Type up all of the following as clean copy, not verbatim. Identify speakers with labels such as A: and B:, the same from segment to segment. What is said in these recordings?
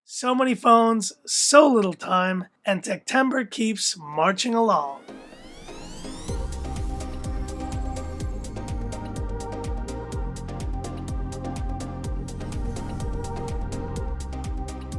A: So many phones, so little time, and Techtember keeps marching along.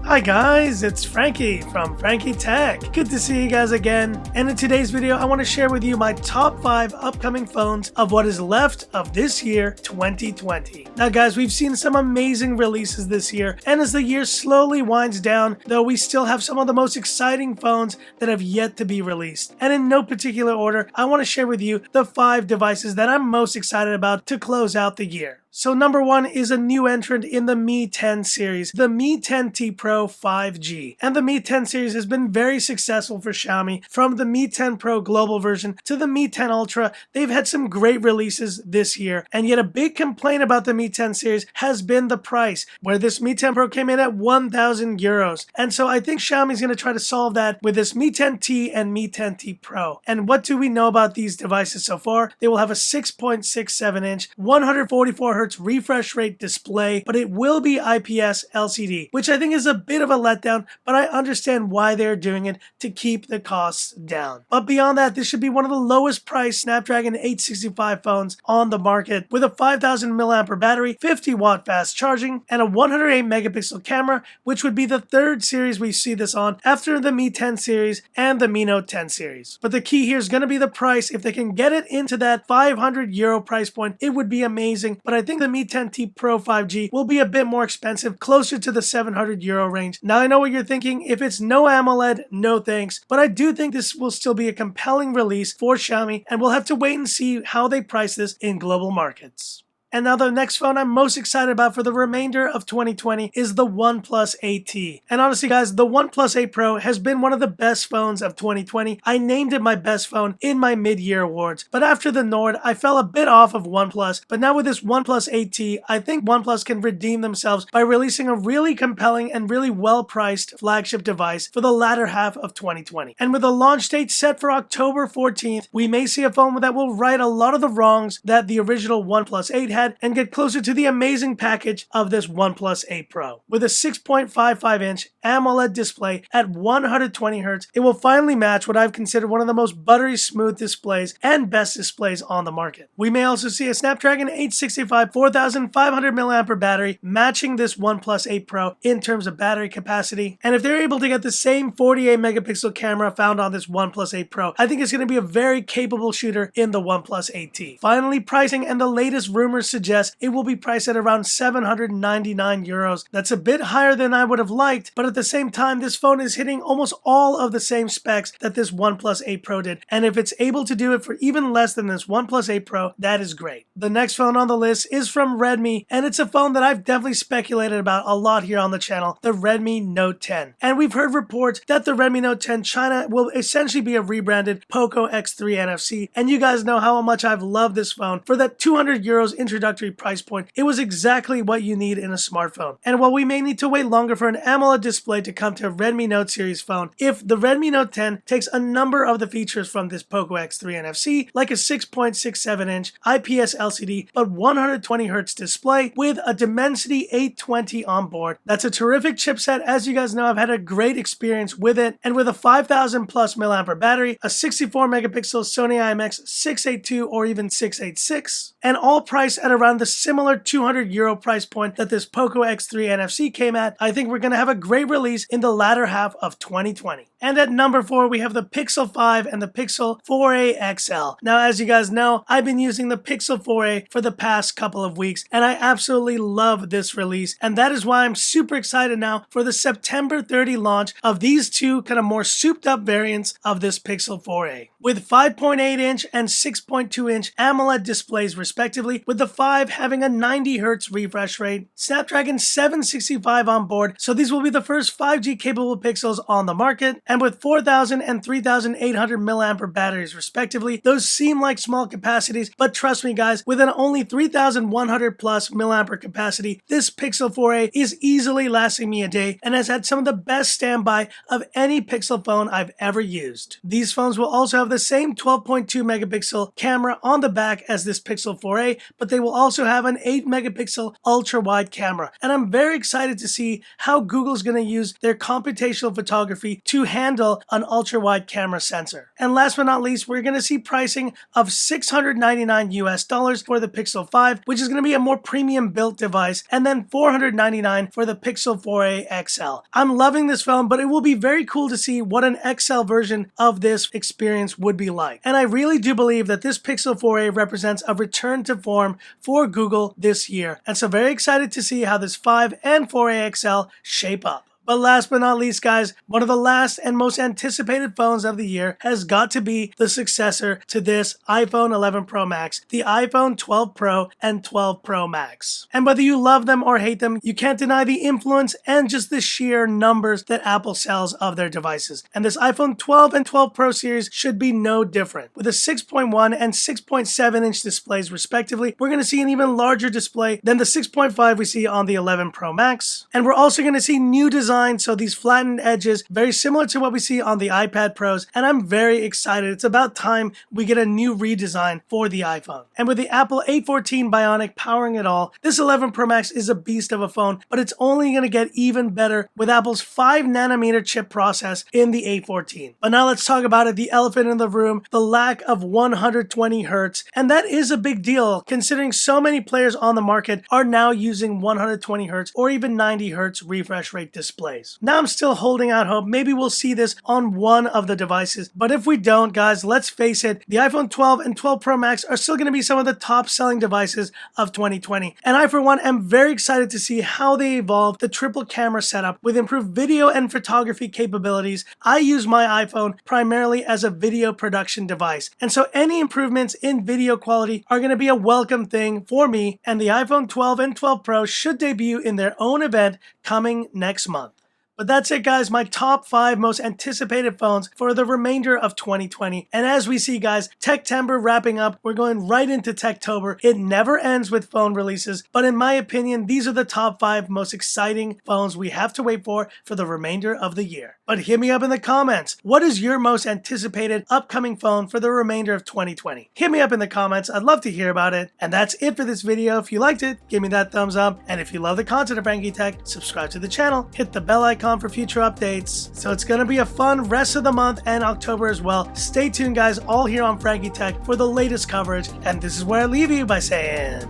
A: Hi guys, it's Frankie from Frankie Tech. Good to see you guys again. And in today's video, I want to share with you my top 5 upcoming phones of what is left of this year, 2020. Now guys, we've seen some amazing releases this year, and as the year slowly winds down, though we still have some of the most exciting phones that have yet to be released. And in no particular order, I want to share with you the 5 devices that I'm most excited about to close out the year. So number 1 is a new entrant in the Mi 10 series, the Mi 10T Pro 5G. And the Mi 10 series has been very successful for Xiaomi. From the Mi 10 Pro global version to the Mi 10 Ultra, they've had some great releases this year. And yet a big complaint about the Mi 10 series has been the price, where this Mi 10 Pro came in at 1,000 euros. And so I think Xiaomi's going to try to solve that with this Mi 10T and Mi 10T Pro. And what do we know about these devices so far? They will have a 6.67 inch, 144Hz refresh rate display, but it will be IPS LCD, which I think is a bit of a letdown, but I understand why they're doing it to keep the costs down. But beyond that, this should be one of the lowest priced Snapdragon 865 phones on the market, with a 5,000 mAh battery, 50 watt fast charging, and a 108 megapixel camera, which would be the third series we see this on after the Mi 10 series and the Mi Note 10 series. But the key here is going to be the price. If they can get it into that 500 euro price point, it would be amazing, but I think the Mi 10T Pro 5G will be a bit more expensive, closer to the 700 euro range. Now I know what you're thinking, if it's no AMOLED, no thanks, but I do think this will still be a compelling release for Xiaomi, and we'll have to wait and see how they price this in global markets. And now the next phone I'm most excited about for the remainder of 2020 is the OnePlus 8T. And honestly guys, the OnePlus 8 Pro has been one of the best phones of 2020. I named it my best phone in my mid-year awards. But after the Nord, I fell a bit off of OnePlus. But now with this OnePlus 8T, I think OnePlus can redeem themselves by releasing a really compelling and really well-priced flagship device for the latter half of 2020. And with a launch date set for October 14th, we may see a phone that will right a lot of the wrongs that the original OnePlus 8 had and get closer to the amazing package of this OnePlus 8 Pro. With a 6.55 inch AMOLED display at 120Hz, it will finally match what I've considered one of the most buttery smooth displays and best displays on the market. We may also see a Snapdragon 865 4500 mAh battery matching this OnePlus 8 Pro in terms of battery capacity. And if they're able to get the same 48 megapixel camera found on this OnePlus 8 Pro, I think it's going to be a very capable shooter in the OnePlus 8T. Finally, pricing and the latest rumors suggest it will be priced at around 799 euros. That's a bit higher than I would have liked, but at the same time, this phone is hitting almost all of the same specs that this OnePlus 8 Pro did. And if it's able to do it for even less than this OnePlus 8 Pro, that is great. The next phone on the list is from Redmi, and it's a phone that I've definitely speculated about a lot here on the channel, the Redmi Note 10. And we've heard reports that the Redmi Note 10 China will essentially be a rebranded Poco X3 NFC, and you guys know how much I've loved this phone. For that 200 euros introductory price point, it was exactly what you need in a smartphone. And while we may need to wait longer for an AMOLED display to come to a Redmi Note series phone, if the Redmi Note 10 takes a number of the features from this Poco X3 NFC, like a 6.67 inch IPS LCD but 120Hz display with a Dimensity 820 on board, that's a terrific chipset. As you guys know, I've had a great experience with it, and with a 5,000 plus mAh battery, a 64 megapixel Sony IMX 682 or even 686, and all priced at around the similar 200 euro price point that this Poco X3 NFC came at, I think we're going to have a great release in the latter half of 2020. And at number 4, we have the Pixel 5 and the Pixel 4a XL. Now, as you guys know, I've been using the Pixel 4a for the past couple of weeks, and I absolutely love this release. And that is why I'm super excited now for the September 30 launch of these two kind of more souped up variants of this Pixel 4a. With 5.8 inch and 6.2 inch AMOLED displays respectively, with the 5 having a 90Hz refresh rate, Snapdragon 765 on board, so these will be the first 5G capable Pixels on the market, And with 4,000 and 3,800 milliampere batteries respectively, those seem like small capacities, but trust me guys, with an only 3,100 plus milliampere capacity, this Pixel 4a is easily lasting me a day and has had some of the best standby of any Pixel phone I've ever used. These phones will also have the same 12.2 megapixel camera on the back as this Pixel 4a, but they will also have an 8 megapixel ultra wide camera. And I'm very excited to see how Google's going to use their computational photography to handle an ultra wide camera sensor. And last but not least, we're going to see pricing of $699 US for the Pixel 5, which is going to be a more premium built device, and then $499 for the Pixel 4a XL. I'm loving this phone, but it will be very cool to see what an XL version of this experience would be like. And I really do believe that this Pixel 4a represents a return to form for Google this year. And so very excited to see how this 5 and 4a XL shape up. But last but not least, guys, one of the last and most anticipated phones of the year has got to be the successor to this iPhone 11 Pro Max, the iPhone 12 Pro and 12 Pro Max. And whether you love them or hate them, you can't deny the influence and just the sheer numbers that Apple sells of their devices. And this iPhone 12 and 12 Pro series should be no different. With a 6.1 and 6.7 inch displays respectively, we're going to see an even larger display than the 6.5 we see on the 11 Pro Max. And we're also going to see new design. So these flattened edges, very similar to what we see on the iPad Pros, and I'm very excited. It's about time we get a new redesign for the iPhone. And with the Apple A14 Bionic powering it all, this 11 Pro Max is a beast of a phone, but it's only going to get even better with Apple's 5nm chip process in the A14. But now let's talk about it, the elephant in the room, the lack of 120 Hz, and that is a big deal considering so many players on the market are now using 120 Hz or even 90 Hz refresh rate displays. Now I'm still holding out hope. Maybe we'll see this on one of the devices. But if we don't, guys, let's face it, the iPhone 12 and 12 Pro Max are still going to be some of the top selling devices of 2020. And I, for one, am very excited to see how they evolve the triple camera setup with improved video and photography capabilities. I use my iPhone primarily as a video production device. And so any improvements in video quality are going to be a welcome thing for me. And the iPhone 12 and 12 Pro should debut in their own event coming next month. But that's it, guys, my top 5 most anticipated phones for the remainder of 2020. And as we see, guys, Techtember wrapping up, we're going right into Techtober. It never ends with phone releases, but in my opinion, these are the top 5 most exciting phones we have to wait for the remainder of the year. But hit me up in the comments. What is your most anticipated upcoming phone for the remainder of 2020? Hit me up in the comments. I'd love to hear about it. And that's it for this video. If you liked it, give me that thumbs up. And if you love the content of Frankie Tech, subscribe to the channel, hit the bell icon for future updates. So it's going to be a fun rest of the month and October as well. Stay tuned, guys, all here on Frankie Tech for the latest coverage. And this is where I leave you by saying,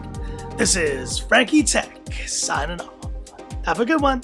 A: this is Frankie Tech signing off. Have a good one.